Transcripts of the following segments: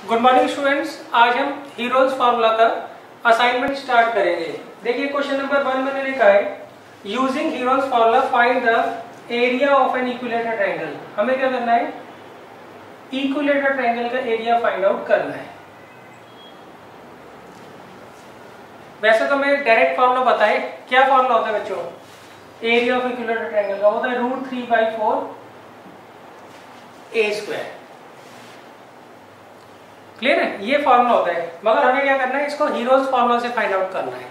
Good morning students, आज हम heroes formula का असाइनमेंट स्टार्ट करेंगे। देखिए क्वेश्चन नंबर 1 मैंने लिखा है using heroes formula find the area of an equilateral triangle. हमें क्या करना है, इक्विलेटरल ट्रायंगल का एरिया फाइंड आउट करना है। वैसे तो मैं डायरेक्ट फार्मूला बताए, क्या फार्मूला होता है बच्चों, एरिया ऑफ इक्विलेटरल ट्रायंगल का होता है √3/4 a²। क्लियर है, ये फार्मूला होता है। मगर हमें क्या करना है, इसको हीरोज फार्मूला से फाइंड आउट करना है।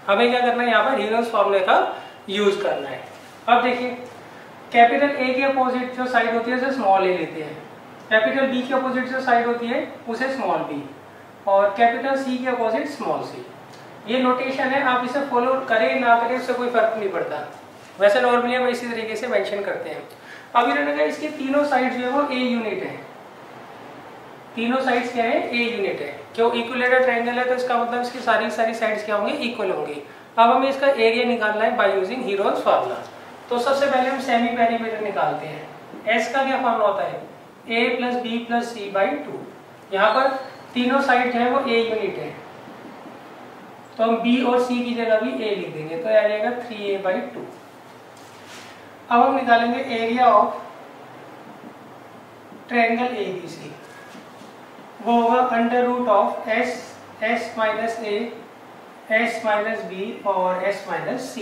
हमें क्या करना है, यहाँ पर हीरोज फार्मूले का यूज करना है। अब देखिए कैपिटल ए के अपोजिट जो साइड होती है उसे स्मॉल ए लेते हैं, कैपिटल बी के अपोजिट जो साइड होती है उसे स्मॉल बी, और कैपिटल सी के अपोजिट स्मॉल सी। ये नोटेशन है, आप इसे फॉलो करें ना करें उससे कोई फर्क नहीं पड़ता। वैसे नॉर्मली हम इसी तरीके से मेंशन करते हैं। अब इन्होंने कहा इसके तीनों साइड जो है वो ए यूनिट है। तीनों साइड्स क्या है, ए यूनिट है। क्यों, इक्विलेटरल ट्रायंगल है तो इसका मतलब इसकी सारी साइड्स क्या होंगे, इक्वल होंगे। अब हमें इसका एरिया निकालना है बाय यूजिंग हीरोज फार्मूला। तो सबसे पहले हम सेमी पेरीमीटर निकालते हैं। एस का क्या फार्मूला होता है, a + b + c/2। यहाँ पर तीनों साइड जो है वो ए यूनिट है, तो हम b और c की जगह भी a लिख देंगे, तो आ जाएगा 3a/2। अब हम निकालेंगे एरिया ऑफ ट्रायंगल ABC। वो होगा √of s - a, s - b और s - c।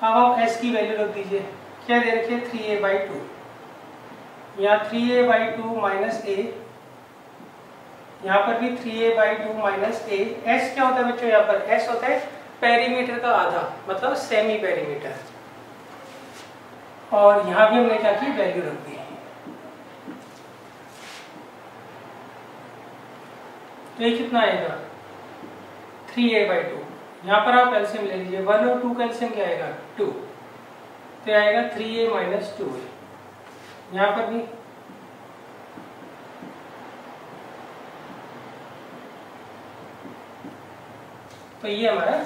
अब आप s की वैल्यू रख दीजिए, क्या दे रखिए 3a/2। यहाँ 3a/2 - a, यहाँ पर भी 3a/2 - a। s क्या होता है बच्चों, यहाँ पर s होता है पेरीमीटर का आधा, मतलब सेमी पेरीमीटर। और यहाँ भी हमने क्या की, वैल्यू रख दी। तो ये कितना आएगा 3a/2। यहाँ पर आप एलसीएम ले लीजिए, 1 और 2 का एलसीएम क्या आएगा 2, तो आएगा 3a - 2a। यहाँ पर भी तो ये हमारा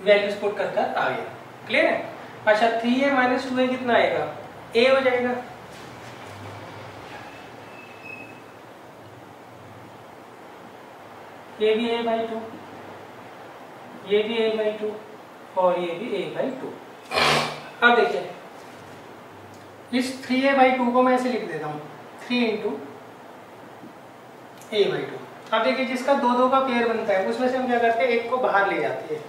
वैल्यूज पुट कर आ गया। क्लियर है। अच्छा 3a - 2a कितना आएगा, a हो जाएगा। ये भी a/2, ये भी a/2 और ये भी a/2। अब देखिए इस 3a/2 को मैं ऐसे लिख देता हूँ 3 × a/2। अब देखिए जिसका 2-2 का पेयर बनता है उसमें से हम क्या करते हैं, एक को बाहर ले जाते हैं,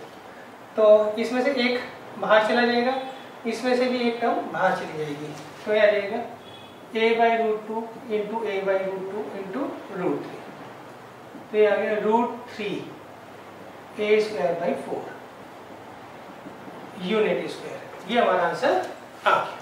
तो इसमें से एक बाहर चला जाएगा, इसमें से भी एक टर्म बाहर चली जाएगी, तो ये आ जाएगा a/√2 × a/√2 × √3। तो ये आ गया √3 a²/4 यूनिट स्क्वायर। ये हमारा आंसर आ गया।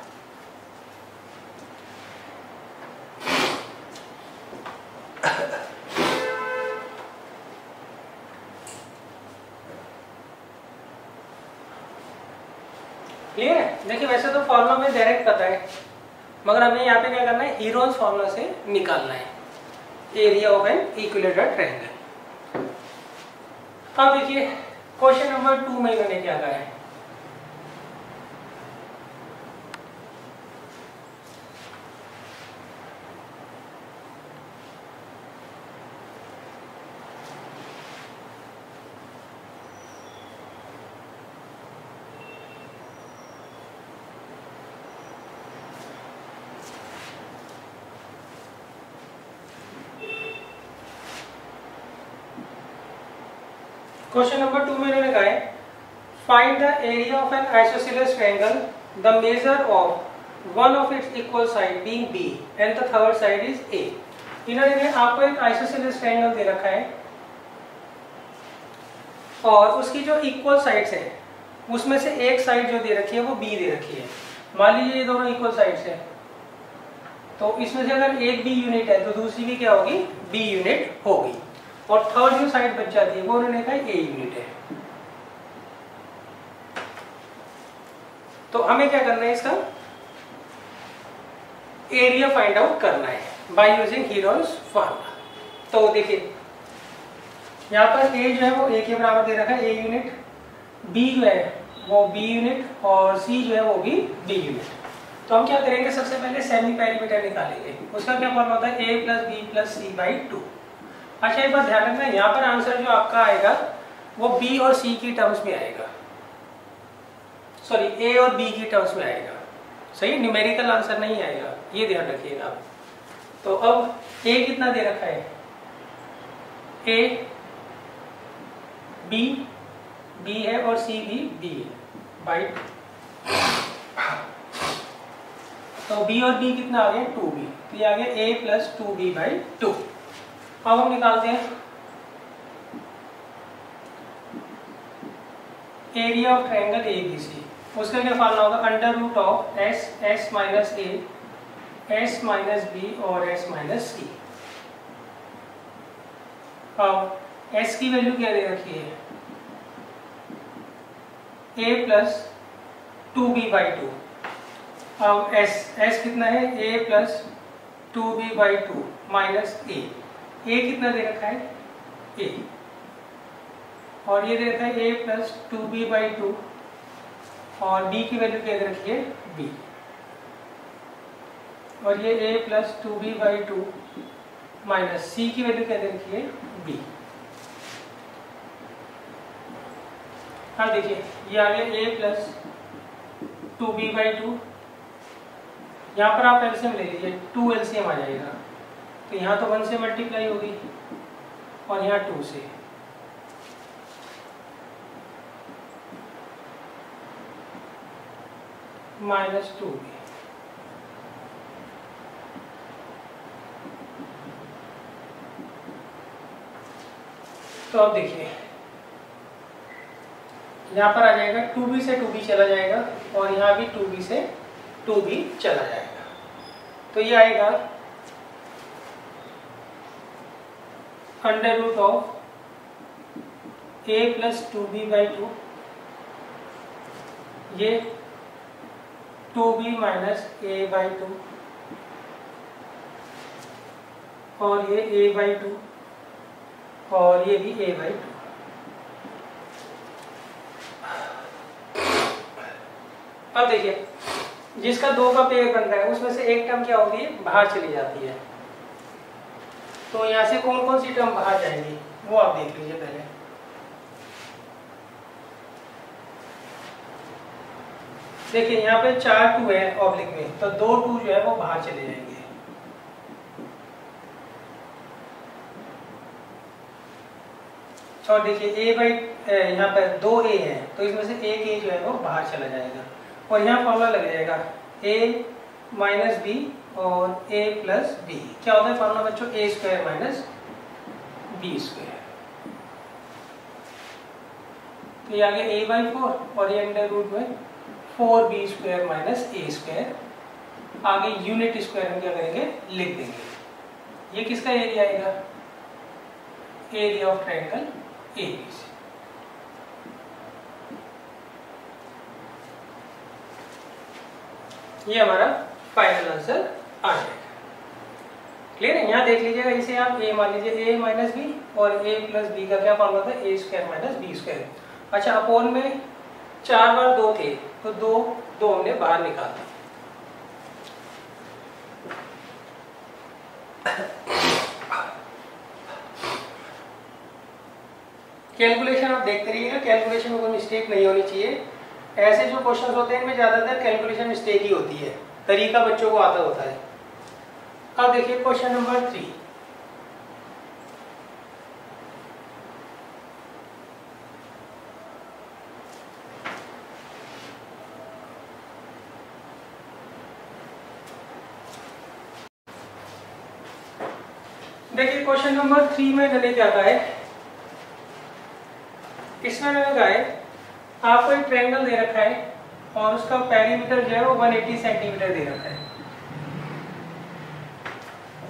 क्लियर है। देखिए वैसे तो फॉर्मूला में डायरेक्ट पता है, मगर हमें यहाँ पे क्या करना है, हीरोज फॉर्मूला से निकालना है area of an equilateral triangle. अब देखिए क्वेश्चन नंबर 2 में मैंने क्या कहा है, क्वेश्चन नंबर 2 में इन्होंने कहा है find the area of N isosceles triangle, the measure of one of its equal side being b and the third side is a। इन्होंने आपको एक आइसोसेलेस ट्रायंगल दे रखा है और उसकी जो इक्वल साइड्स हैं उसमें से एक साइड जो दे रखी है वो b दे रखी है। मान लीजिए ये दोनों इक्वल साइड्स हैं, तो इसमें से अगर एक b यूनिट है तो दूसरी भी क्या होगी, b यूनिट होगी, और थर्ड जो साइड बच जाती है वो उन्होंने कहा a यूनिट है। तो हमें क्या करना है, इसका एरिया फाइंड आउट करना है बाय यूजिंग हीरोज फार्मूला। तो देखिए यहाँ पर a जो है वो a के बराबर दे रखा है a यूनिट, b जो है वो b यूनिट और c जो है वो भी b यूनिट। तो हम क्या करेंगे, सबसे पहले सेमी पेरीमीटर निकालेंगे। उसका क्या फॉर्मूला होता है, a plus B plus C by 2। अच्छा एक बात ध्यान रखना, यहाँ पर आंसर जो आपका आएगा वो b और c की टर्म्स में आएगा, सॉरी a और b की टर्म्स में आएगा, सही, न्यूमेरिकल आंसर नहीं आएगा, ये ध्यान रखिएगा आप। तो अब a कितना दे रखा है, a b है और c भी b है बाई 2। तो b और b कितना आ गया, 2b, तो ये आ गया a प्लस 2b बाई 2। अब हम निकालते हैं एरिया ऑफ ट्रायंगल ABC। उसका क्या फार्मूला होगा, under root of s minus a, s minus b और s माइनस c। अब s की वैल्यू क्या दे रखी है, a प्लस 2b बाई 2। अब s कितना है, a plus 2b by 2 minus a कितना दे रखा है, a, और ये दे रखा है a प्लस 2b बाई 2, और b की वैल्यू क्या दे रखी है, b, और ये a plus 2b by 2 minus c की वैल्यू क्या दे रखी है, b। हाँ देखिए ये आ गया a प्लस 2b बाई 2, यहाँ पर आप एलसीएम ले लीजिए, 2 एलसीएम आ जाएगा, तो यहाँ तो 1 से मल्टीप्लाई होगी और यहाँ 2 से, माइनस 2b। तो अब देखिए यहाँ पर आ जाएगा 2b से 2b चला जाएगा और यहाँ भी 2b से 2b चला जाएगा, तो ये आएगा under root of a plus 2b by 2, ये 2b माइनस a बाई 2, और ये a बाई 2, और ये भी a बाई 2। अब देखिए जिसका 2 का पेयर बन रहा है उसमें से एक टर्म क्या होती है, बाहर चली जाती है, तो यहाँ से कौन कौन सी टर्म बाहर जाएंगी वो आप देख लीजिए पहले। देखिए यहाँ पे 4 2 है ऑब्लिक में, तो 2 2 जो है वो बाहर चले जाएंगे। और देखिए a बाई यहाँ पर 2 a है, तो इसमें से एक a जो है वो बाहर चला जाएगा, और यहाँ फॉर्मूला लग जाएगा a माइनस बी और a प्लस बी। क्या होता है फॉर्मूला बच्चों, a square minus B square. तो ये आ गया a बाई 4 और ये अंडर रूट में 4b square minus a square. आगे यूनिट स्क्वायर हम क्या करेंगे, लिख देंगे। ये किसका एरिया आएगा, एरिया ऑफ ट्रायंगल ABC। ये हमारा फाइनल आंसर आ जाएगा। क्लियर है, यहाँ देख लीजिएगा, इसे आप a मान लीजिए, a माइनस बी और a प्लस बी का क्या फॉर्मूला था, a square minus B square. अच्छा अपोन में 4 बार 2 थे, तो 2 हमने बाहर निकाला। कैलकुलेशन आप देखते रहिएगा, कैलकुलेशन में कोई मिस्टेक नहीं होनी चाहिए। ऐसे जो क्वेश्चंस होते हैं इनमें ज्यादातर कैलकुलेशन मिस्टेक ही होती है, तरीका बच्चों को आता होता है। अब देखिए क्वेश्चन नंबर 3। देखिए क्वेश्चन नंबर 3 में गले क्या आता है, इसमें लगा है आपको एक ट्रायंगल दे रखा है और उसका पेरीमीटर जो है वो 180 सेंटीमीटर दे रखा है।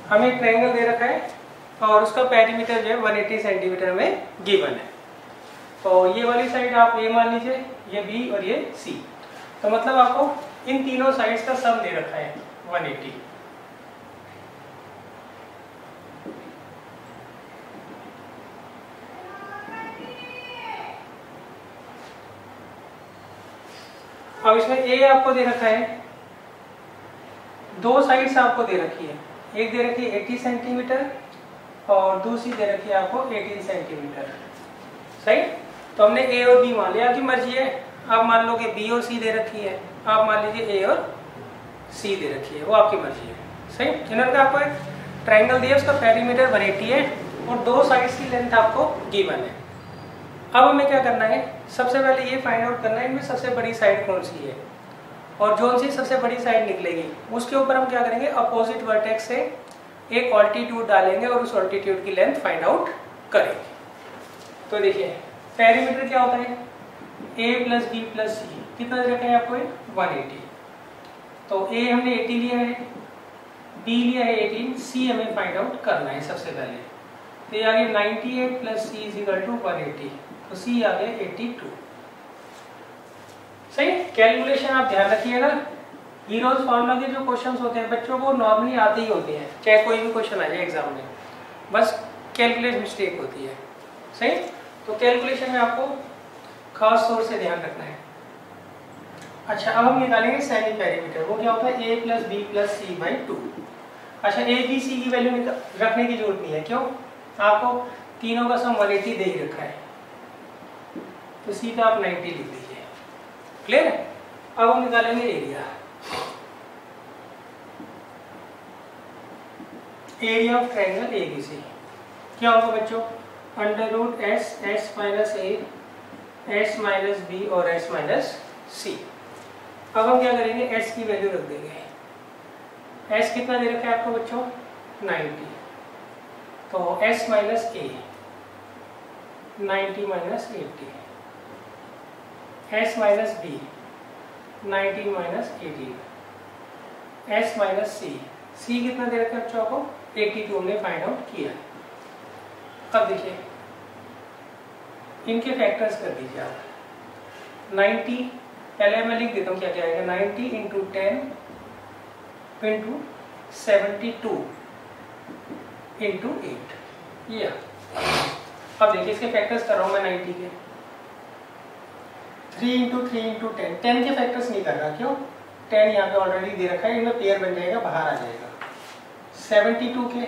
हमें एक ट्रायंगल दे रखा है और उसका पेरीमीटर जो है 180 सेंटीमीटर में गिवन है। तो ये वाली साइड आप A मान लीजिए, ये B और ये C। तो मतलब आपको इन तीनों साइड्स का सम दे रखा है 180। अब इसमें A आपको दे रखा है दो साइड्स आपको दे रखी है, एक दे रखी है 80 सेंटीमीटर और दूसरी दे रखी है आपको 18 सेंटीमीटर। सही। तो हमने ए और बी मान लिया, आपकी मर्जी है। आप मान लो कि बी और सी दे रखी है, आप मान लीजिए ए और सी दे रखी है, वो आपकी मर्जी है। सही। इन्होंने कहा आपको एक ट्रायंगल दिया, उसका पेरीमीटर 180 है और दो साइड्स की लेंथ आपको गिवन है। अब हमें क्या करना है, सबसे पहले ये फाइंड आउट करना है इनमें सबसे बड़ी साइड कौन सी है, और जो सी सबसे बड़ी साइड निकलेगी उसके ऊपर हम क्या करेंगे, अपोजिट वर्टेक्स से एक ऑल्टीट्यूड डालेंगे और उस ऑल्टीट्यूड की लेंथ फाइंड आउट करेंगे। तो देखिए पेरीमीटर क्या होता है, a प्लस बी प्लस सी, कितना दे रखा है आपको 180। तो a हमने 80 लिया है, b लिया है 18, c हमें फाइंड आउट करना है सबसे पहले। तो ये आ गया 98 plus C is equal to 180, तो c आ गया 82। सही। कैलकुलेशन आप ध्यान रखिएगा, हीरोज फॉर्मूला के जो क्वेश्चंस होते हैं बच्चों को नॉर्मली आते ही होते हैं, चाहे कोई भी क्वेश्चन आ जाए एग्जाम में, बस कैलकुलेशन मिस्टेक होती है। सही। तो कैलकुलेशन में आपको खास तौर से ध्यान रखना है। अच्छा, अब हम निकालेंगे सेमी पेरीमीटर, वो क्या होता है a plus B plus C by 2। अच्छा, a b c की वैल्यू रखने की जरूरत नहीं है, क्यों, आपको तीनों का सम 180 दे ही रखा है, तो c का आप 90 लिख दीजिए। क्लियर है। अब हम निकालेंगे area, area of triangle ABC क्या होगा बच्चों, under root S, S minus A, S minus B और एस माइनस सी। अब हम क्या करेंगे, एस की वैल्यू रख देंगे। एस कितना दे रखा है आपको बच्चों 90, तो S minus A 90 minus 80, S minus B 19 minus 18, S minus C, C कितना दे रखा है बच्चों को 82 हमने फाइंड आउट किया। अब देखिए इनके फैक्टर्स कर दीजिए आप। 90 पहले मैं लिख देता हूँ क्या क्या आएगा, 90 इंटू 10 इंटू 72 इंटू 8 ये। अब देखिए इसके फैक्टर्स कर रहा हूँ मैं 90 के, 3 इंटू 3 इंटू 10, 10 के फैक्टर्स नहीं कर रहा, क्यों, 10 यहाँ पे ऑलरेडी दे रखा है, इनमें पेयर बन जाएगा, बाहर आ जाएगा। 72 के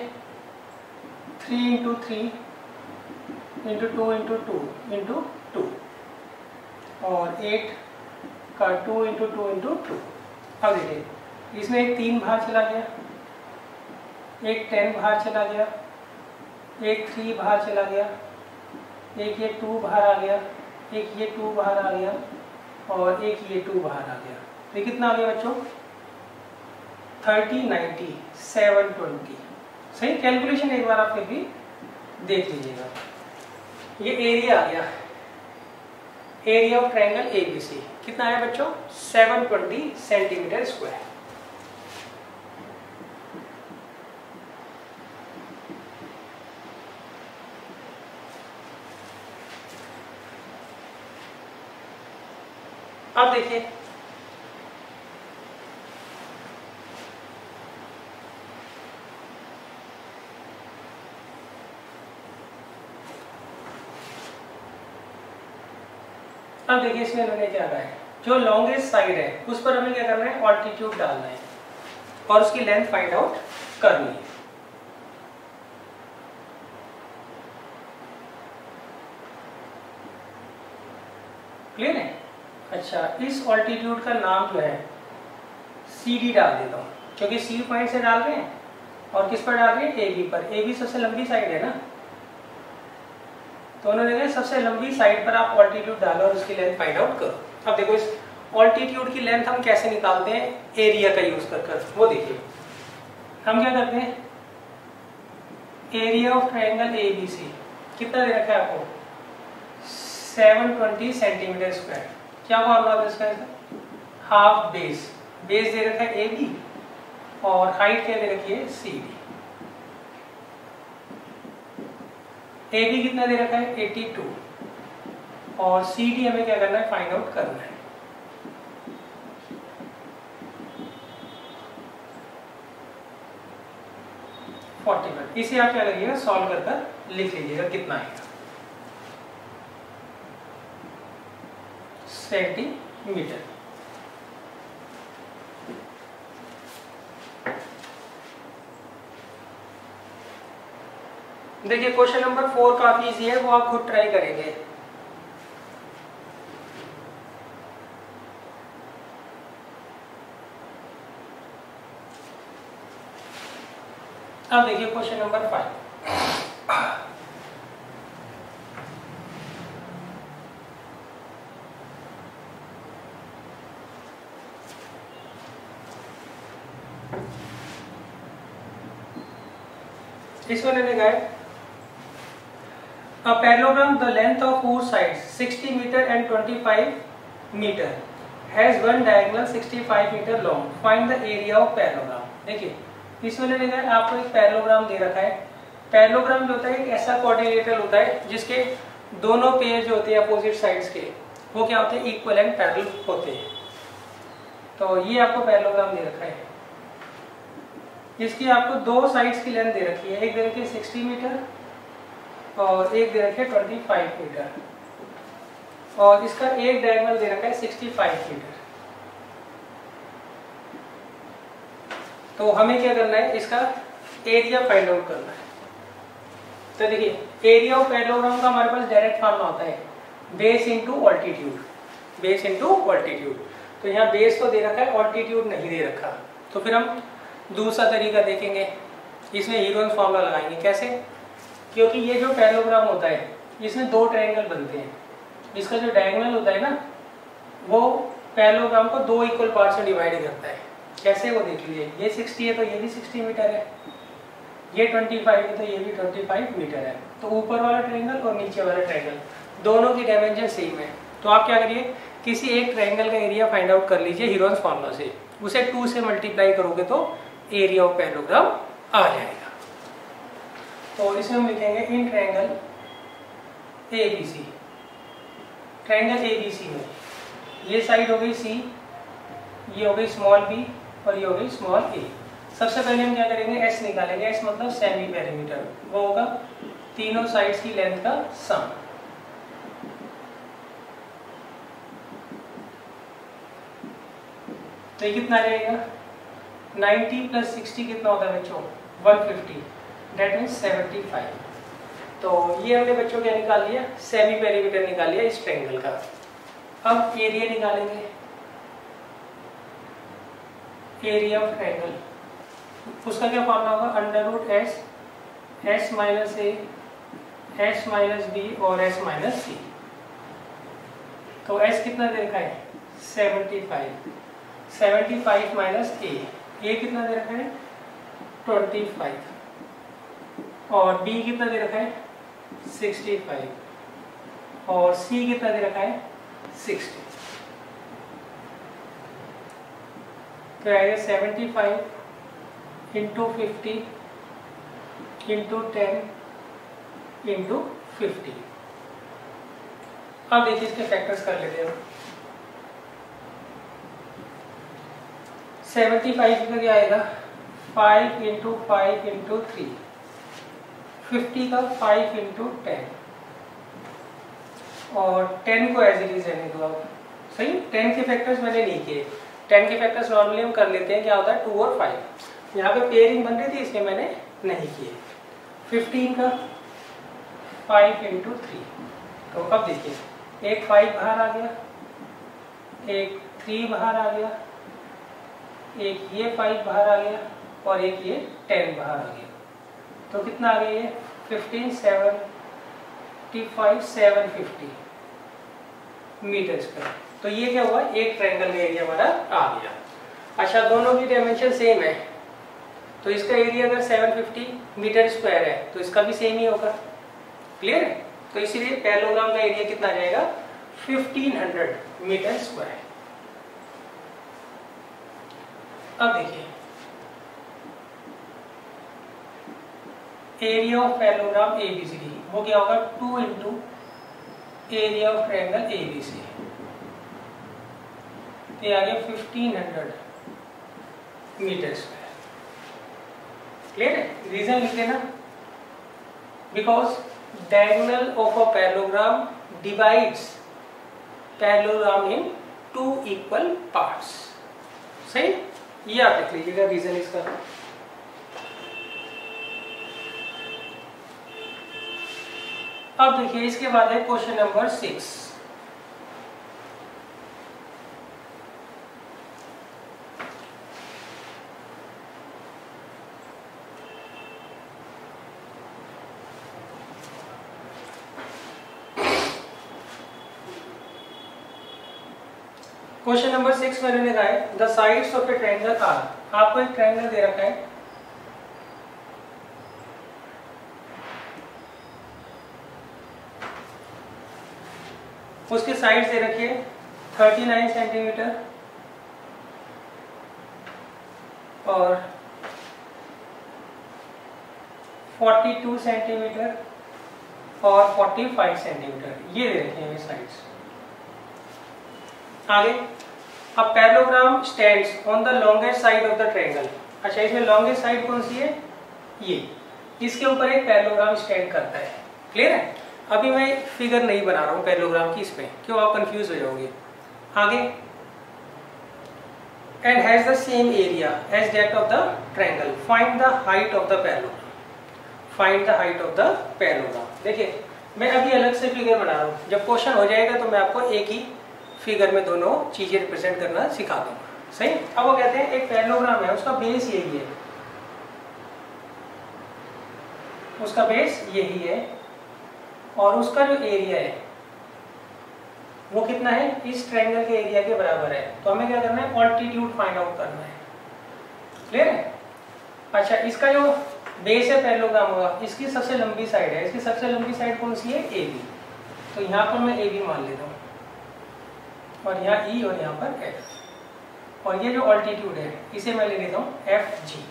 3 इंटू 3 इंटू 2 इंटू 2 इंटू 2 और 8 का 2 इंटू 2 इंटू 2। अब देखिए इसमें एक 3 बाहर चला गया, एक 10 बाहर चला गया, एक 3 बाहर चला गया, एक ये 2 बाहर आ गया, एक ये 2 बाहर आ गया और एक ये 2 बाहर आ गया। तो कितना आ गया बच्चों 30 90 720। सही। कैलकुलेशन एक बार आप फिर भी देख लीजिएगा। ये एरिया आ गया, एरिया ऑफ ट्रायंगल ABC कितना है बच्चों 720 सेंटीमीटर स्क्वायर। अब देखिए अब देखिए इसमें मैंने क्या कहा है, जो लॉन्गेस्ट साइड है उस पर हमें क्या करना है, ऑल्टीट्यूड डालना है और उसकी लेंथ फाइंड आउट करनी है। क्लियर है। अच्छा, इस ऑल्टीट्यूड का नाम जो है CD डाल देता हूँ, क्योंकि C पॉइंट से डाल रहे हैं और किस पर डाल रहे हैं, AB पर। AB सबसे लंबी साइड है ना, तो उन्होंने कहा सबसे लंबी साइड पर आप ऑल्टीट्यूड डालो और उसकी लेंथ फाइंड आउट करो। अब देखो इस ऑल्टीट्यूड की लेंथ हम कैसे निकालते हैं, एरिया का यूज कर वो देखिए। हम क्या करते हैं, एरिया ऑफ ट्रायंगल ABC कितना दे रखा है आपको 720 सेंटीमीटर स्क्वायर। क्या फॉर्मूला है इसका, हाफ बेस, बेस दे रखा है AB और हाइट क्या दे रखी है CD। AB कितना दे रखा है 82 और CD हमें क्या करना है, फाइंड आउट करना है। इसे आप क्या करिएगा, सॉल्व कर लिख लीजिएगा कितना आएगा सेंटीमीटर। देखिए क्वेश्चन नंबर 4 काफी इजी है, वो आप खुद ट्राई करेंगे। अब देखिए क्वेश्चन नंबर 5। इसमें लिखा है a parallelogram the length of four sides 60 meter and 25 meter has one diagonal 65 meter long, find the area of parallelogram। देखिए इसमें लिखा है आपको एक पैरेललोग्राम दे रखा है। पैरेललोग्राम जो होता है एक ऐसा कोऑर्डिनेटर होता है जिसके दोनों पेयर जो होते हैं अपोजिट साइड्स के वो क्या होते हैं, इक्वल एंड पैरेलल होते हैं। तो ये आपको पैरेललोग्राम दे रखा है, इसकी आपको दो साइड्स की लेंथ दे रखी है, एक दे रखी है 60 मीटर और एक दे रखी है 25 मीटर, और इसका एक डायगोनल दे रखा है 65 मीटर। तो हमें क्या करना है, इसका एरिया फाइंड आउट करना है। तो देखिए एरिया ऑफ पैरेललोग्राम का हमारे पास डायरेक्ट फॉर्मूला होता है base into altitude, base into altitude. तो यहाँ बेस तो दे रखा है, ऑल्टीट्यूड नहीं दे रखा। तो फिर हम दूसरा तरीका देखेंगे, इसमें हीरोन्स फॉर्मूला लगाएंगे। कैसे? क्योंकि ये जो पैरेललोग्राम होता है इसमें दो ट्रायंगल बनते हैं, इसका जो डायगोनल होता है ना वो पैरेललोग्राम को दो इक्वल पार्ट में डिवाइड करता है। कैसे वो देख लीजिए, ये 60 है तो ये भी 60 मीटर है, ये 25 है तो ये भी 25 मीटर है। तो ऊपर वाला ट्रायंगल और नीचे वाला ट्रायंगल दोनों की डायमेंशन सेम है। तो आप क्या करिए, किसी एक ट्रायंगल का एरिया फाइंड आउट कर लीजिए हीरोन्स फॉर्मूला से, उसे 2 से मल्टीप्लाई करोगे तो एरिया ऑफ पैरेललोग्राम आ जाएगा। तो इसमें हम लिखेंगे in triangle ABC, triangle ABC में ये साइड हो गई C, ये हो गई स्मॉल b और ये हो गई स्मॉल a। सबसे पहले हम क्या करेंगे, S निकालेंगे। S मतलब सेमी पेरीमीटर, वो होगा तीनों साइड्स की लेंथ का सम। तो ये कितना रहेगा, 90 प्लस 60 कितना होता है बच्चों, 150, डेट मीन्स 75। तो ये हमने बच्चों क्या निकाल लिया, सेमी पेरीमीटर निकाल लिया इस ट्रायंगल का। अब एरिया निकालेंगे, एरिया ऑफ ट्रायंगल, उसका क्या फॉर्मूला होगा, under root S, S minus A, S minus B और एस माइनस सी। तो एस कितना दे रखा है, 75, 75 माइनस ए कितना दे रखा है 25, और बी कितना दे रखा है 65, और सी कितना दे रखा है 60। तो आएगा 75 इंटू 50 इंटू 10 इंटू 50। अब देखिए इसके फैक्टर्स कर लेते हैं। 75 का क्या आएगा, 5 इंटू 5 इंटू 3, 50 का 5 इंटू 10, और 10 को एज इट इज रहने दो आप। सही, 10 के फैक्टर्स मैंने नहीं किए, 10 के फैक्टर्स नॉर्मली हम कर लेते हैं, क्या होता है 2 और 5। यहाँ पे पेयरिंग बन रही थी इसलिए मैंने नहीं किए। 15 का 5 इंटू 3। तो अब देखिए एक 5 बाहर आ गया, एक 3 बाहर आ गया, एक ये 5 बाहर आ गया और एक ये 10 बाहर आ गया। तो कितना आ गया ये 15, 75, 750 मीटर स्क्वायर। तो ये क्या हुआ, एक ट्रायंगल का एरिया हमारा आ गया। अच्छा, दोनों की डायमेंशन सेम है, तो इसका एरिया अगर 750 मीटर स्क्वायर है तो इसका भी सेम ही होगा। क्लियर है? तो इसीलिए पैरेललोग्राम का एरिया कितना जाएगा, 1500 मीटर स्क्वायर। अब देखिए एरिया ऑफ पैरेललोग्राम ABCD, वो क्या होगा 2 into area of triangle ABC। ये आ गया 1500 मीटर स्क्वायर। क्लियर है? रीजन लिख लेना, because diagonal of a parallelogram divides parallelogram in 2 equal parts. सही, ये आप लिख लीजिएगा रीजन इसका। अब देखिए इसके बाद है क्वेश्चन नंबर 6। क्वेश्चन नंबर 6 मैंने लिखा है the sides of a triangle are. आपको एक ट्रायंगल दे रखा है, उसके साइड्स दे रखी है 39 सेंटीमीटर और 42 सेंटीमीटर और 45 सेंटीमीटर, ये दे रखे हैं साइड्स। आगे अब parallelogram stands on the longest side of the triangle. अच्छा, इसमें लॉन्गेस्ट साइड कौन सी है? ये। इसके ऊपर एक पैरेललोग्राम स्टैंड करता है। क्लियर है? अभी मैं फिगर नहीं बना रहा हूँ पैरेललोग्राम की इसमें, क्यों आप कंफ्यूज हो जाओगे। आगे and has the same area as that of the triangle, find the height of the parallelogram. Find the height of the parallelogram. देखिए मैं अभी अलग से फिगर बना रहा हूँ, जब क्वेश्चन हो जाएगा तो मैं आपको एक ही फिगर में दोनों चीजें रिप्रेजेंट करना सिखा दूंगा। सही। अब वो कहते हैं एक पैरेललोग्राम है, उसका बेस यही है, उसका बेस यही है और उसका जो एरिया है वो कितना है? इस ट्रायंगल के एरिया के बराबर है। तो हमें क्या करना है? ऑल्टीट्यूड फाइंड आउट करना है। क्लियर है? अच्छा, इसका जो बेस है पैरेललोग्राम होगा, इसकी सबसे लंबी साइड है, इसकी सबसे लंबी साइड कौन सी है? A B. तो यहाँ पर मैं ए बी मान लेता हूँ और यहाँ ई और यहाँ पर एफ, और ये जो ऑल्टीट्यूड है इसे मैं ले लेता हूँ एफ जी।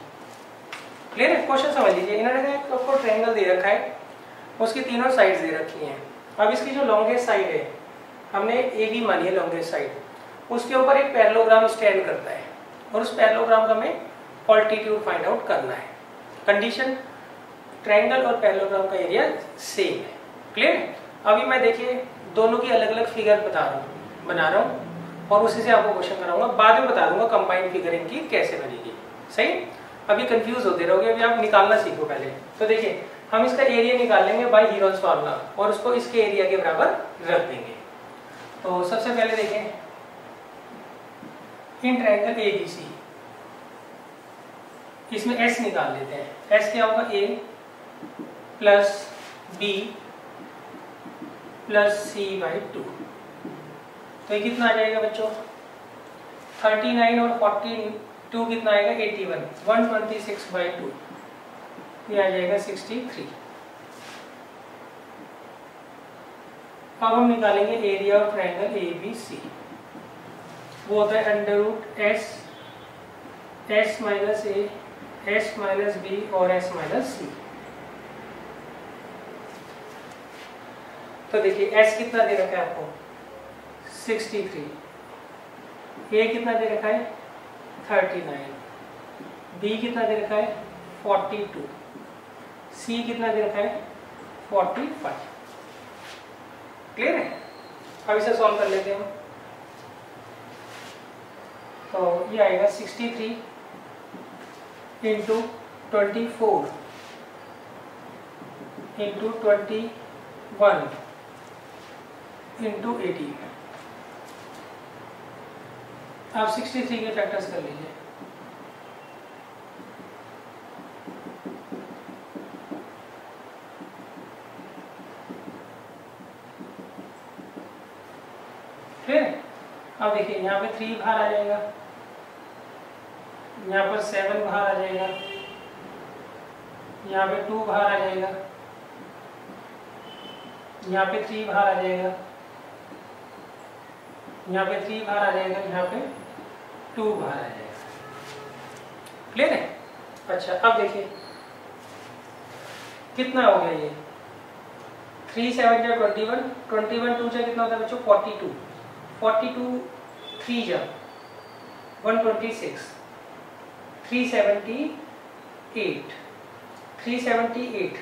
क्लियर है? क्वेश्चन समझ लीजिए। इन्होंने आपको ट्रायंगल दे रखा है, उसकी तीनों साइड्स दे रखी हैं। अब इसकी जो लॉन्गेस्ट साइड है हमने ए बी मानी है लॉन्गेस्ट साइड, उसके ऊपर एक पैरेललोग्राम स्टैंड करता है और उस पैरेललोग्राम का हमें ऑल्टीट्यूड फाइंड आउट करना है। कंडीशन, ट्रायंगल और पैरेललोग्राम का एरिया सेम है। क्लियर है? अभी मैं देखिए दोनों की अलग अलग फिगर बना रहा हूँ और उसी से आपको क्वेश्चन कराऊंगा। बाद में बता दूंगा कंबाइंड फिगर इनकी कैसे बनेगी। सही। अभी कंफ्यूज होते रहोगे, अभी आप निकालना सीखो पहले। तो देखिए हम इसका एरिया निकाल लेंगे बाय हीरोज फार्मूला और उसको इसके एरिया के बराबर रख देंगे। तो सबसे पहले देखें इन ट्रायंगल ए बी सी, इसमें एस निकाल लेते हैं। एस क्या होगा? A plus B plus C by 2। तो ये कितना आ जाएगा बच्चों? 39 और 42 कितना आएगा? 81। 126 बाई 2 ये आ जाएगा 63। अब हम निकालेंगे area of triangle A B C. वो होता है under root S, S minus A, S minus B और एस माइनस सी। तो देखिए एस कितना दे रखा है आपको? 63। ए कितना दे रखा है? 39। बी कितना दे रखा है? 42। सी कितना दे रखा है? 45। क्लियर है? अब इसे सॉल्व कर लेते हैं हम। तो ये आएगा 63 इंटू 24 इंटू 21 इंटू 18। आप 63 के फैक्टर्स कर लीजिए। फिर अब देखिए यहाँ पे 3 बाहर आ जाएगा, यहाँ पर 7 बाहर आ जाएगा, यहाँ पे 2 बाहर आ जाएगा, यहाँ पे 3 बाहर आ जाएगा, यहाँ पे 3 बाहर आ जाएगा, यहाँ पे 2 बाहर आ जाएगा। क्लियर है? अच्छा अब देखिए कितना हो गया ये? 3 7 जा 21, 21 2 जा कितना होता है बच्चों? 42, 42 3 जा 126, 378, 378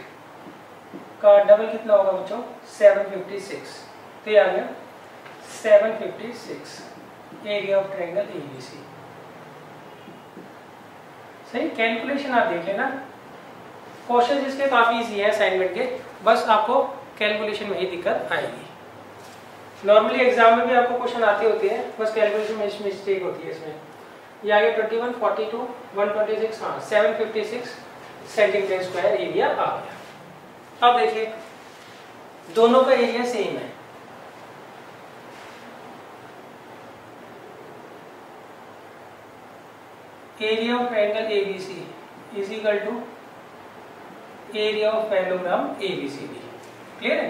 का डबल कितना होगा बच्चों? 756। तो ये आ गया 756 एरिया ऑफ ट्रायंगल एबीसी। सही। कैलकुलेशन आप देख लेना, क्वेश्चन इसके काफी इजी है असाइनमेंट के, बस आपको कैलकुलेशन में ही दिक्कत आएगी। नॉर्मली एग्जाम में भी आपको क्वेश्चन आते होते हैं, बस कैलकुलेशन में मिस्टेक होती है इसमें। ये आगे 21, 42, 126, हाँ 756 सेंटीमीटर स्क्वायर एरिया आ गया। अब देखिए दोनों का एरिया सेम है, area of triangle ABC is equal to area of parallelogram ABCD। Clear है?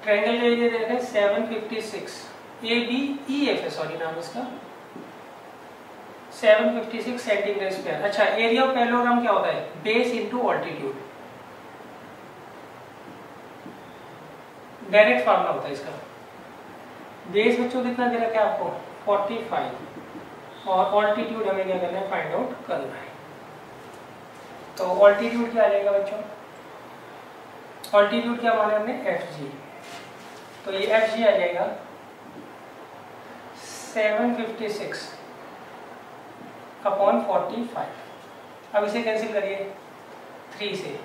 ट्रायंगल का एरिया दे रखा है 756, ABEF है, सॉरी नाम इसका 756 सेंटीमीटर स्क्वायर। अच्छा, एरिया ऑफ पैरेललोग्राम क्या होता है? Base into altitude, direct formula होता है इसका। बेस बच्चों कितना दे रखा है आपको? 45, और ऑल्टीट्यूड हमें क्या करना है? फाइंड आउट करना है। तो ऑल्टीट्यूड क्या आ जाएगा बच्चों? ऑल्टीट्यूड क्या माना हमने? FG, तो ये FG आ जाएगा 756 अपॉन 45। अब इसे कैंसिल करिए 3 से,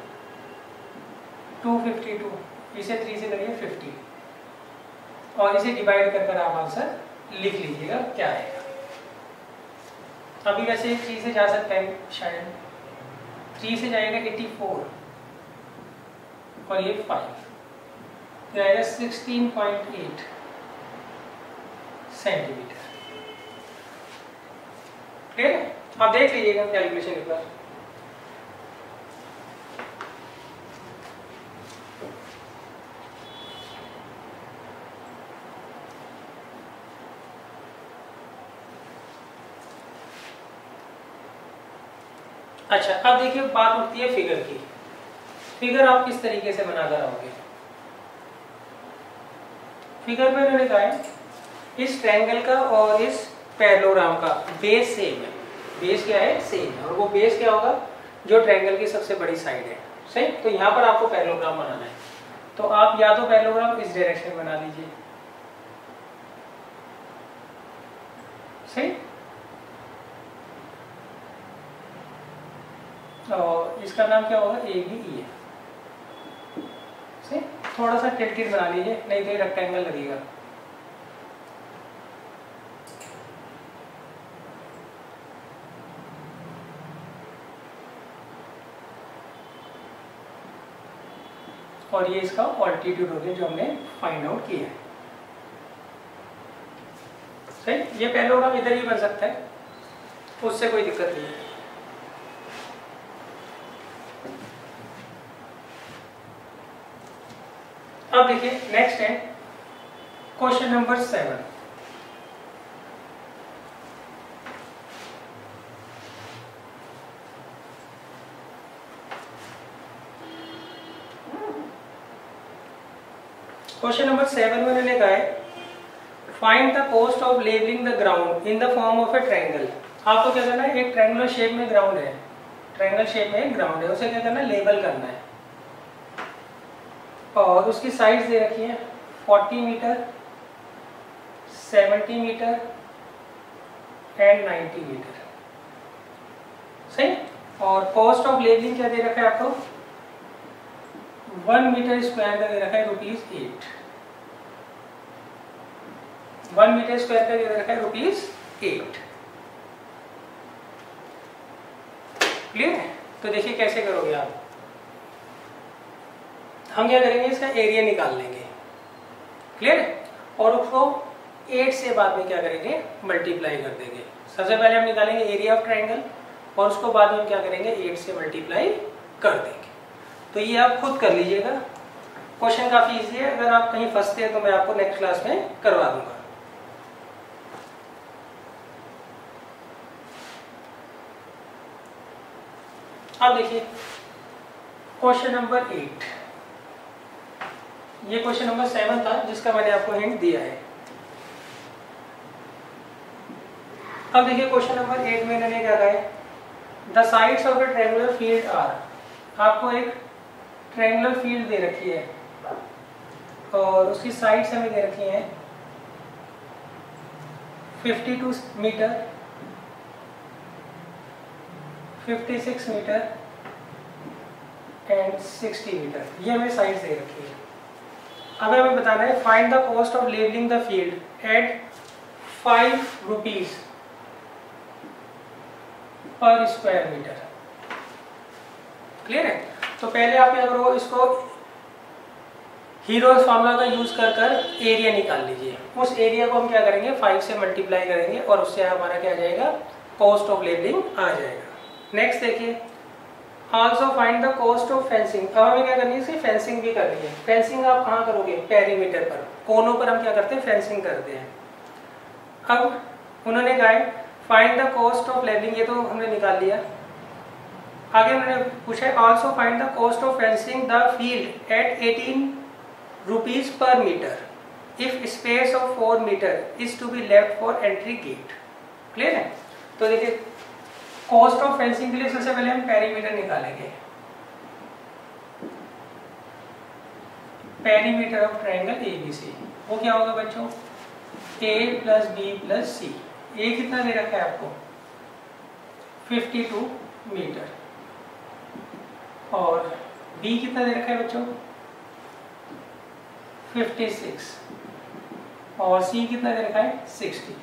252, इसे 3 से करिए 50, और इसे डिवाइड कर आप आंसर लिख लीजिएगा क्या आएगा। अभी वैसे 3 से जा सकता है शायद, 3 से जाएगा 84 और ये 5, तो आएगा 16.8 सेंटीमीटर। क्लियर है? आप देख लीजिएगा कैलकुलेशन एक बार। अच्छा, अब देखिए बात उठती है फिगर की। फिगर आप किस तरीके से बनाकर आओगे? फिगर में मैंने कहा है इस ट्रायंगल का और इस पैरेललोग्राम का बेस सेम है। बेस क्या है? सेम है। और वो बेस क्या होगा? जो ट्रायंगल की सबसे बड़ी साइड है। सही? तो यहाँ पर आपको पैरेललोग्राम बनाना है, तो आप या तो पैरेललोग्राम इस डायरेक्शन में बना लीजिए। सही? और इसका नाम क्या होगा? ABE है। सही? थोड़ा सा टिल्टेड बना लीजिए, नहीं तो ये रेक्टेंगल लगेगा। और ये इसका ऑल्टीट्यूड हो गया जो हमने फाइंड आउट किया है। सही? ये पैरेललोग्राम इधर ही बन सकता है, उससे कोई दिक्कत नहीं है। अब देखिए नेक्स्ट है क्वेश्चन नंबर 7। क्वेश्चन नंबर 7 में मैंने कहा है find the cost of labelling the ground in the form of a triangle. आपको क्या करना है? एक ट्रायंगुलर शेप में ग्राउंड है, ट्रायंगल शेप में ग्राउंड है, उसे क्या करना है? लेबल करना है। और उसकी साइड्स दे रखी है 40 मीटर, 70 मीटर एंड 90 मीटर। सही? और कॉस्ट ऑफ लेबलिंग क्या दे रखा है आपको? 1 मीटर स्क्वायर का दे रखा है ₹8। 1 मीटर स्क्वायर का दे रखा है ₹8। क्लियर है? तो देखिए कैसे करोगे आप। हम क्या करेंगे? इसका एरिया निकाल लेंगे। क्लियर है? और उसको 8 से बाद में क्या करेंगे? मल्टीप्लाई कर देंगे। सबसे पहले हम निकालेंगे एरिया ऑफ ट्रायंगल, और उसको बाद में हम क्या करेंगे? 8 से मल्टीप्लाई कर देंगे। तो ये आप खुद कर लीजिएगा। क्वेश्चन काफी इजी है, अगर आप कहीं फंसते हैं तो मैं आपको नेक्स्ट क्लास में करवा दूंगा। अब देखिए क्वेश्चन नंबर 8। ये क्वेश्चन नंबर 7 था जिसका मैंने आपको हिंट दिया है। अब देखिए क्वेश्चन नंबर 8 में मैंने क्या कहा है? The sides of a triangular field are. आपको एक ट्रायंगुलर फील्ड दे रखी है और उसकी साइड्स हमें दे रखी हैं 52 मीटर, 56 मीटर एंड 60 मीटर। ये हमें साइड्स दे रखी है। हमें बताना है find the cost of labelling the field at 5 rupees per square metre. Clear है? तो पहले आप क्या करो, इसको हीरोज फार्मूला का यूज कर एरिया निकाल लीजिए। उस एरिया को हम क्या करेंगे, 5 से मल्टीप्लाई करेंगे और उससे हमारा क्या आ जाएगा, कॉस्ट ऑफ लेबलिंग आ जाएगा। नेक्स्ट देखिए, also find the cost of fencing. अब हमें क्या करनी है, इसकी फेंसिंग भी करनी है। फेंसिंग आप कहाँ करोगे, पेरीमीटर पर, कोनों पर हम क्या करते हैं, फेंसिंग करते हैं। अब उन्होंने कहा है find the cost of labelling, ये तो हमने निकाल लिया। आगे उन्होंने पूछा है also find the cost of fencing the field at 18 rupees per metre if space of 4 metre is to be left for entry gate. Clear है? तो देखिए कॉस्ट ऑफ फेंसिंग के लिए सबसे पहले हम पेरीमीटर निकालेंगे। पेरीमीटर ऑफ ट्रायंगल एबीसी, वो क्या होगा बच्चों, ए प्लस बी प्लस सी। ए कितना दे रखा है आपको, 52 मीटर, और बी कितना दे रखा है बच्चों, 56, और सी कितना दे रखा है, 60।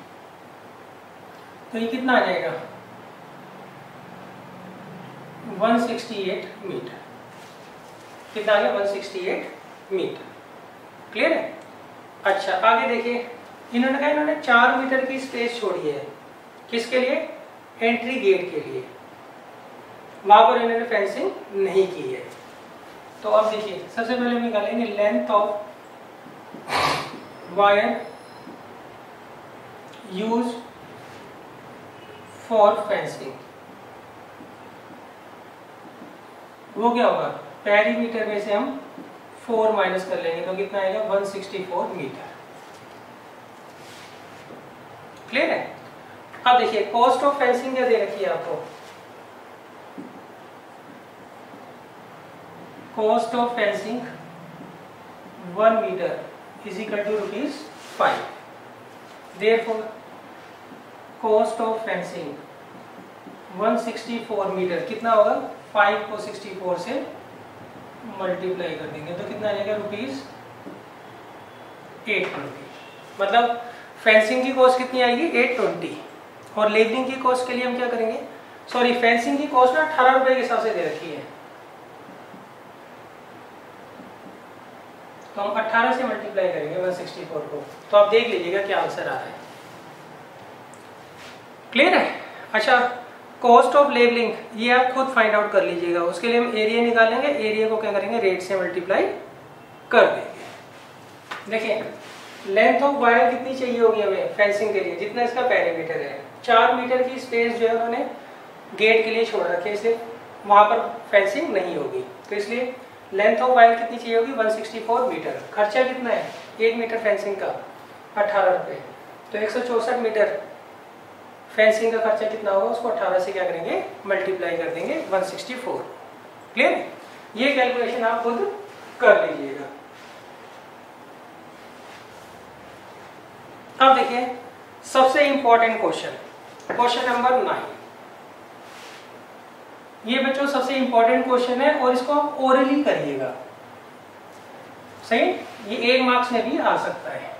तो ये कितना आ जाएगा, 168 मीटर। कितना आ गया, 168 मीटर। क्लियर है? अच्छा आगे देखिए, इन्होंने कहा इन्होंने 4 मीटर की स्पेस छोड़ी है, किसके लिए, एंट्री गेट के लिए। वहां पर इन्होंने फेंसिंग नहीं की है। तो अब देखिए सबसे पहले हम निकालेंगे length of wire use for fencing. वो क्या होगा, पेरीमीटर में से हम 4 माइनस कर लेंगे तो कितना आएगा, 164 मीटर। क्लियर है? अब देखिए कॉस्ट ऑफ फेंसिंग क्या दे रखी है आपको, cost of fencing 1 metre is equal to ₹5। Therefore cost of fencing 164 metre कितना होगा, 5 को 64 से मल्टीप्लाई कर देंगे तो कितना आ जाएगा, ₹820। मतलब फेंसिंग की कॉस्ट कितनी आएगी, 820। और लेबलिंग की कॉस्ट के लिए हम क्या करेंगे, सॉरी फेंसिंग की कॉस्ट ना 18 रुपए के हिसाब से दे रखी है, तो हम 18 से मल्टीप्लाई करेंगे 164 को। तो आप देख लीजिएगा क्या आंसर आ रहा है। क्लियर है? अच्छा कॉस्ट ऑफ लेबलिंग ये आप खुद फाइंड आउट कर लीजिएगा। उसके लिए हम एरिया निकालेंगे, एरिया को क्या करेंगे, रेट से मल्टीप्लाई कर देंगे। देखिए लेंथ ऑफ वायर कितनी चाहिए होगी हमें फेंसिंग के लिए, जितना इसका पेरीमीटर है। 4 मीटर की स्पेस जो है उन्होंने गेट के लिए छोड़ रखी है, इसलिए वहां पर फेंसिंग नहीं होगी। तो इसलिए लेंथ ऑफ वायर कितनी चाहिए होगी, 164 मीटर। खर्चा कितना है 1 मीटर फेंसिंग का, 18 रुपये। तो 164 मीटर फेंसिंग का खर्चा कितना होगा, उसको 18 से क्या करेंगे, मल्टीप्लाई कर देंगे 164। क्लियर? ये कैलकुलेशन आप खुद कर लीजिएगा। अब देखिए सबसे इंपॉर्टेंट क्वेश्चन, क्वेश्चन नंबर 9। ये बच्चों सबसे इंपॉर्टेंट क्वेश्चन है और इसको आप ओरली करिएगा। सही? ये 1 मार्क्स में भी आ सकता है।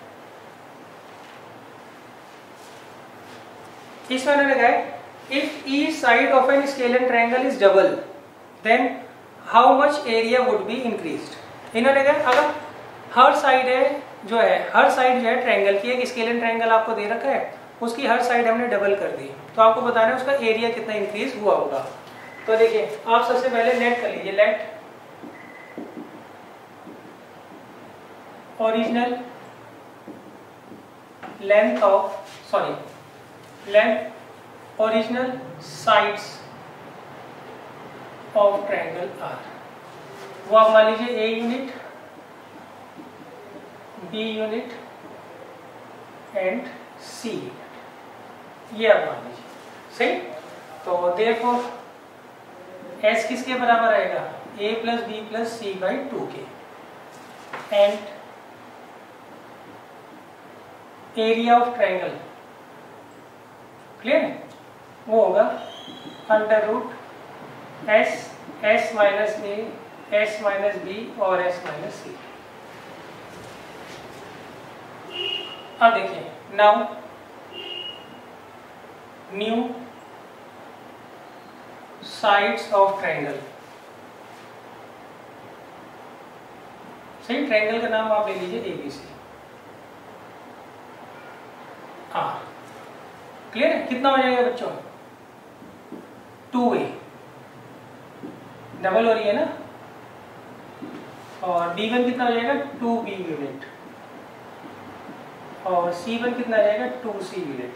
इसमें उन्होंने कहा है if each side of an scalar triangle is double then how much area would be increased. इन्होंने कहा अगर हर साइड हर साइड जो है ट्रायंगल की, एक स्केलर ट्रायंगल आपको दे रखा है, उसकी हर साइड हमने डबल कर दी, तो आपको बताना है उसका एरिया कितना इंक्रीज हुआ होगा। तो देखिए आप सबसे पहले लेट कर लीजिए, let original length original sides of triangle are. वो आप मान लीजिए A unit, B unit and C unit, ये आप मान लीजिए। सही? तो देयरफॉर एस किसके बराबर आएगा, A plus B plus C by 2 के, and area of triangle, clear है, वो होगा under root S minus A, S minus B और एस माइनस सी। अब देखिए now new sides of triangle. सही, ट्रायंगल का नाम आप ले लीजिए ABC। हाँ क्लियर है? कितना हो जाएगा बच्चों? 2A डबल हो रही है ना, और B1 कितना हो जाएगा? 2B यूनिट, और C1 कितना आ जाएगा? 2C unit.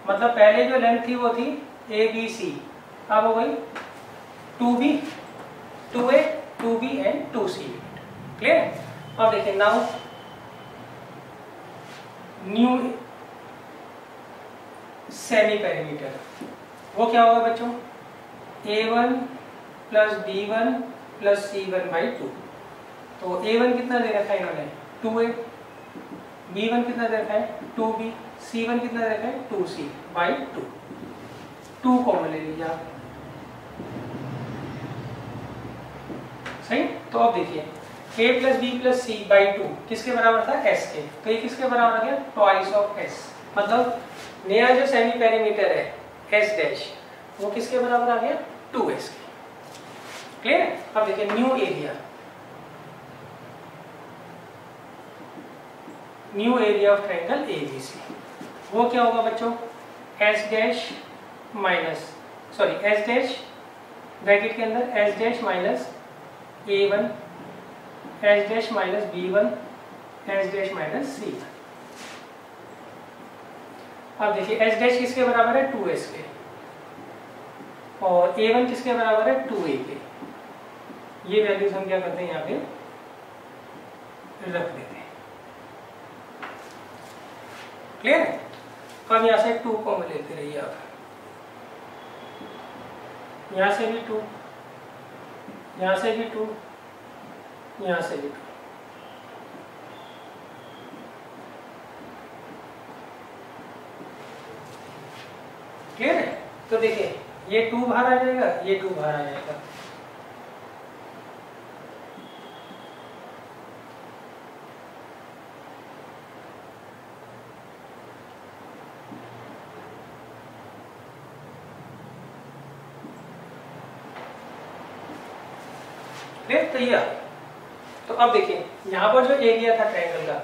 मतलब पहले जो लेंथ थी वो थी ABC, अब हो गई 2B, 2A, 2B and 2C unit. Clear है? अब देखिए नाउ न्यू सेमी पेरीमीटर, वो क्या होगा बच्चों? A1 plus B1 plus C1 by 2। तो A1 कितना दे रखा है इन्होंने? 2A, B1 कितना दे रखा है? 2B, C1 कितना दे रखा है? 2C by 2। 2 कॉमन ले लीजिए आप। सही, तो अब देखिए A plus B plus C by 2 किसके बराबर था? S के। तो ये किसके बराबर आ गया? Twice of S। मतलब नया जो सेमी पेरीमीटर है S डैश, वो किसके बराबर आ गया? 2S के। क्लियर है? अब देखिए new area of triangle ABC, वो क्या होगा बच्चों? S dash minus S dash bracket के अंदर S dash minus A1, S dash minus B1, S dash minus C1। अब देखिए S डैश किसके बराबर है? 2S के, और A1 किसके बराबर है? 2A के। ये वैल्यूज हम क्या करते हैं? यहाँ पे रख देते हैं। क्लियर है? अब यहाँ से 2 कॉमन लेते रहिए आप, यहाँ से भी 2, यहाँ से भी 2, यहाँ से भी 2। क्लियर है? तो देखिए ये 2 बाहर आ जाएगा, ये 2 बाहर आ जाएगा। क्लियर? तो ये तो अब देखिए यहाँ पर जो एरिया था ट्रायंगल का,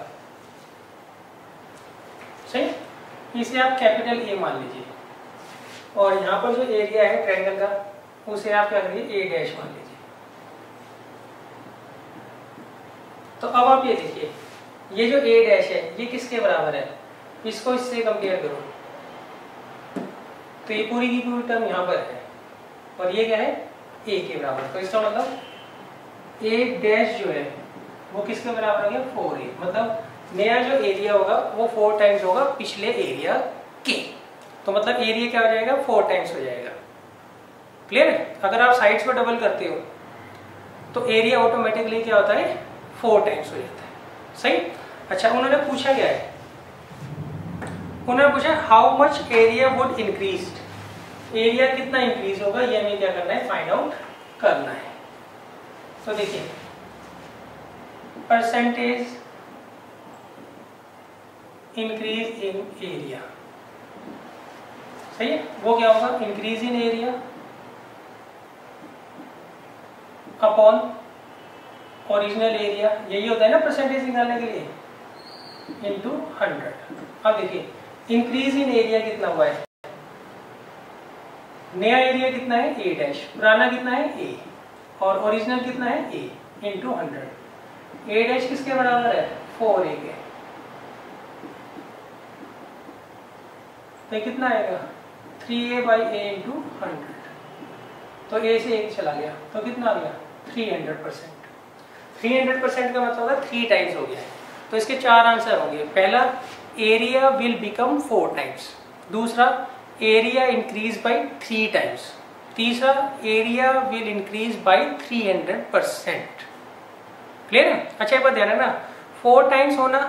सही, इसे आप कैपिटल A मान लीजिए, और यहाँ पर जो एरिया है ट्रायंगल का उसे आप क्या करिए? A डैश मान लीजिए। तो अब आप ये देखिए, ये जो A डैश है ये किसके बराबर है? इसको इससे कंपेयर करो, तो ये पूरी की पूरी टर्म यहाँ पर है, और ये क्या है? A के बराबर। तो इसका मतलब A डैश जो है वो किसके बराबर हो गया? 4A। मतलब नया जो एरिया होगा वो 4 टाइम्स होगा पिछले एरिया के। तो मतलब एरिया क्या हो जाएगा? 4 टाइम्स हो जाएगा। क्लियर है? अगर आप साइड्स को डबल करते हो तो एरिया ऑटोमेटिकली क्या होता है? 4 टाइम्स हो जाता है। सही। अच्छा, उन्होंने पूछा क्या है? उन्होंने पूछा how much area would increase. Area कितना इंक्रीज होगा, ये हमें क्या करना है? फाइंड आउट करना है। तो देखिए परसेंटेज इंक्रीज इन एरिया, सही है? वो क्या होगा? Increase in area upon original area, यही होता है ना परसेंटेज निकालने के लिए, इनटू 100। अब देखिए इंक्रीज इन एरिया कितना हुआ है? नया एरिया कितना है? A डैश, पुराना कितना है? A, और ओरिजिनल कितना है? A into 100। A डैश किसके बराबर है? 4A के। तो कितना आएगा? 3A by A into 100। तो A से 1 चला गया तो कितना आ गया? 300%। 300% का मतलब है 3 टाइम्स हो गया है। तो इसके 4 आंसर होंगे। पहला, एरिया विल बिकम 4 टाइम्स। दूसरा, एरिया इंक्रीज बाई 3 टाइम्स। तीसरा, area will increase by 300%। Clear है? अच्छा एक बात ध्यान रखना, 4 टाइम्स होना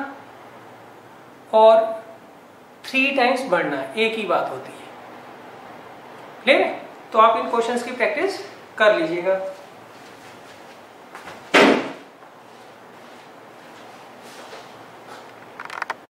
और 3 टाइम्स बढ़ना एक ही बात होती है। क्लियर है? तो आप इन क्वेश्चंस की प्रैक्टिस कर लीजिएगा।